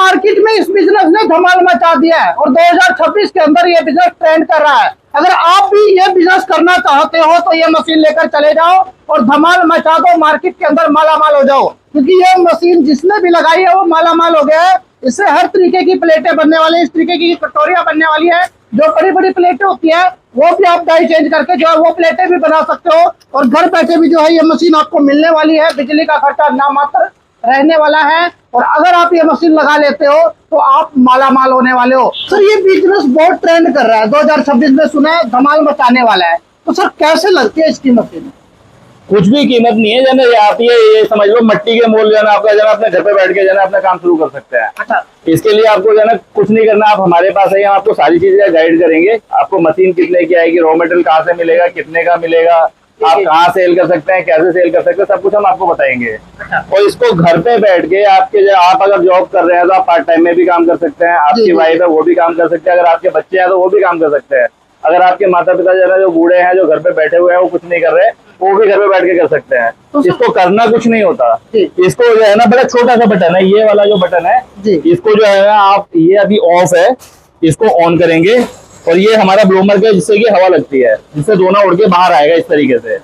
Market में इस business ने धमाल मचा दिया है और 2026 के अंदर ये बिजनेस ट्रेंड कर रहा है। अगर आप भी ये बिजनेस करना चाहते हो तो ये मशीन लेकर चले जाओ और धमाल मचा दो, मार्केट के अंदर मालामाल हो जाओ, क्योंकि ये मशीन जिसने भी लगाई है वो मालामाल हो गया है। इससे हर तरीके की प्लेटें बनने वाली है, इस तरीके की कटोरियां बनने वाली है। जो बड़ी बड़ी प्लेटें होती है वो भी आप डाई चेंज करके जो है वो प्लेटें भी बना सकते हो और घर बैठे भी जो है ये मशीन आपको मिलने वाली है। बिजली का खर्चा नामात्र रहने वाला है और अगर आप ये मशीन लगा लेते हो तो आप मालामाल होने वाले हो। सर ये बिजनेस बहुत ट्रेंड कर रहा है, 2026 में सुना है धमाल मचाने वाला है, तो सर कैसे लगती है इसकी मशीन? कुछ भी कीमत नहीं है जना, आप ये समझ लो मट्टी के मोल जना आपका जना अपने घर पे बैठ के जना अपना काम शुरू कर सकते हैं। अच्छा, इसके लिए आपको जना कुछ नहीं करना, आप हमारे पास आइए, हम आपको सारी चीजें गाइड करेंगे। आपको मशीन कितने की आएगी, रॉ मटेरियल कहाँ से मिलेगा, कितने का मिलेगा, आप कहाँ सेल कर सकते हैं, कैसे सेल कर सकते हैं, सब कुछ हम आपको बताएंगे। और इसको घर पे बैठ के आप अगर जॉब कर रहे हैं तो आप पार्ट टाइम में भी काम कर सकते हैं, आपकी वाइफ है वो भी काम कर सकते हैं, अगर आपके बच्चे हैं तो वो भी काम कर सकते हैं, अगर आपके माता पिता जो है जो बूढ़े हैं जो घर पे बैठे हुए हैं वो कुछ नहीं कर रहे वो भी घर पे बैठ के कर सकते हैं। तो इसको करना कुछ नहीं होता। इसको जो है ना बड़ा छोटा सा बटन है, ये वाला जो बटन है इसको जो है ना आप ये अभी ऑफ है, इसको ऑन करेंगे और ये हमारा ब्लोमर का जिससे कि हवा लगती है, जिससे दोना उड़ के बाहर आएगा इस तरीके से।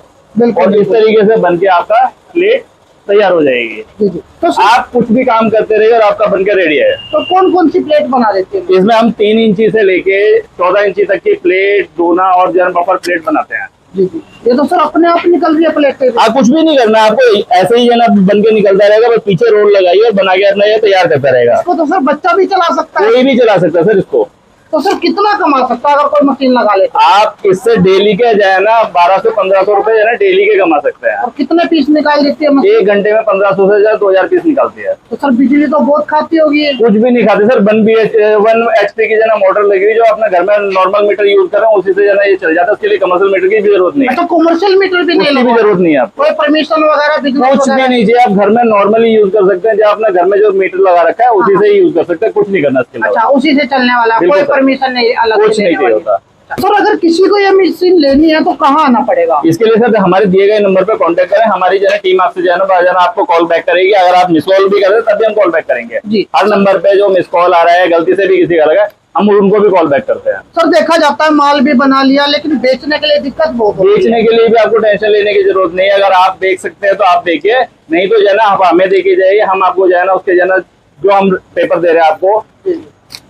और इस तरीके से बन के आपका प्लेट तैयार हो जाएगी। तो आप कुछ भी काम करते रहिए और आपका बनकर रेडी है। तो कौन कौन सी प्लेट बना देते हैं? इसमें हम 3 इंची से लेके 14 इंची तक की प्लेट, दोना और जन बफर प्लेट बनाते हैं। जी, ये तो सर अपने आप निकल रही है प्लेट। आप कुछ भी नहीं करना, आपको ऐसे ही जना बन के निकलता रहेगा, बस पीछे रोल लगाइए और बना के अपना ये तैयार करता रहेगा। इसको तो सर बच्चा भी चला सकता है, कोई भी चला सकता है सर इसको। तो सर कितना कमा सकता है अगर कोई मशीन लगा ले? आप इससे डेली के जो है ना 1200-1500 रुपए जो है ना डेली के कमा सकते हैं। और कितने पीस निकाल देती है मशीन? 1 घंटे में 1500 से 2000 पीस निकालती है। तो सर बिजली तो बहुत खाती होगी। कुछ भी नहीं खाते सर, 1 HP की जना मोटर लगी हुई जो अपने घर में नॉर्मल मीटर यूज कर रहे हैं उसी से जना ये चल जाता है, उसके लिए कमर्शियल मीटर की भी जरूरत नहीं है। तो कमर्शियल मीटर भी नहीं भी जरूरत नहीं है आपको, कोई परमिशन वगैरह कुछ भी नहीं चाहिए। आप घर में नॉर्मली यूज कर सकते हैं, जो अपने घर में जो मीटर लगा रखा है उसी से ही यूज कर सकते हैं, कुछ नहीं करना इसके लिए। अच्छा, उसी से चलने वाला, कोई परमिशन नहीं अलग कुछ नहीं चाहिए होता। सर अगर किसी को ये मशीन लेनी है तो कहाँ आना पड़ेगा? इसके लिए सर हमारे दिए गए नंबर पे कांटेक्ट करें, हमारी जो है टीम आपसे जो है ना आपको कॉल बैक करेगी। अगर आप मिस कॉल भी करें तब भी हम कॉल बैक करेंगे जी। हर नंबर पे जो मिस कॉल आ रहा है गलती से भी किसी का लगा हम उनको भी कॉल बैक करते हैं। सर देखा जाता है माल भी बना लिया लेकिन बेचने के लिए दिक्कत बहुत होती है। बेचने के लिए भी आपको टेंशन लेने की जरूरत नहीं है, अगर आप बेच सकते हैं तो आप देखिए, नहीं तो जो है ना आप हमें देखिए जाइए, हम आपको जो है ना उसके जो है ना जो हम पेपर दे रहे हैं आपको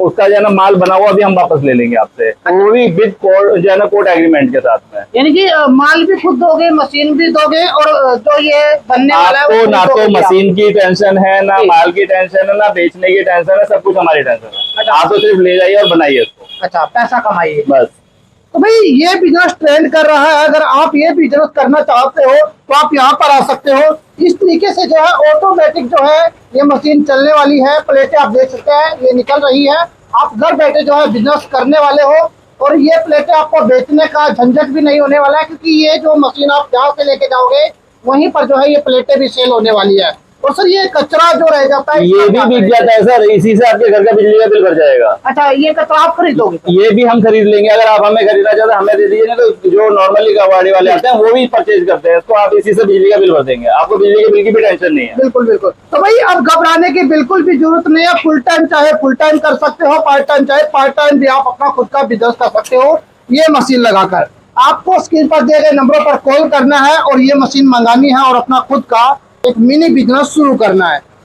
उसका जो है ना माल बना हुआ भी हम वापस ले लेंगे आपसे, वो भी विद जो है ना कोर्ट एग्रीमेंट के साथ में। यानी कि माल भी खुद दोगे, मशीन भी दोगे और जो ये बनने वाला है आपको ना तो मशीन की टेंशन है, ना माल की टेंशन है, ना बेचने की टेंशन है, सब कुछ हमारी टेंशन है। आप तो सिर्फ ले जाइए और बनाइए इसको। अच्छा, पैसा कमाइए बस। तो भाई ये बिजनेस ट्रेंड कर रहा है, अगर आप ये बिजनेस करना चाहते हो तो आप यहाँ पर आ सकते हो। इस तरीके से जो है ऑटोमेटिक जो है ये मशीन चलने वाली है, प्लेटें आप देख सकते हैं ये निकल रही है। आप घर बैठे जो है बिजनेस करने वाले हो और ये प्लेटें आपको बेचने का झंझट भी नहीं होने वाला है, क्योंकि ये जो मशीन आप जहाँ से लेके जाओगे वहीं पर जो है ये प्लेटें भी सेल होने वाली है। और सर ये कचरा जो रह जाता है ये भी बिक जाता है सर, इसी से आपके घर का बिजली का बिल भर जाएगा। अच्छा, ये कचरा आप खरीदोगे? ये भी हम खरीद लेंगे, अगर आप हमें खरीदना चाहते हैं हमें दे दीजिए, ना तो जो नॉर्मली कबाड़ी वाले आते हैं वो भी परचेज करते हैं इसको, आप इसी से बिजली का बिल भर देंगे, आपको बिजली के बिल की भी टेंशन नहीं है। बिल्कुल बिल्कुल। तो भाई अब घबराने की बिल्कुल भी जरूरत नहीं है, फुल टाइम चाहे फुल टाइम कर सकते हो, पार्ट टाइम चाहे पार्ट टाइम भी आप अपना खुद का बिजनेस कर सकते हो ये मशीन लगाकर। आपको स्क्रीन पर दिए गए नंबरों पर कॉल करना है और ये मशीन मंगानी है और अपना खुद का एक मिनी बिजनेस शुरू करना है।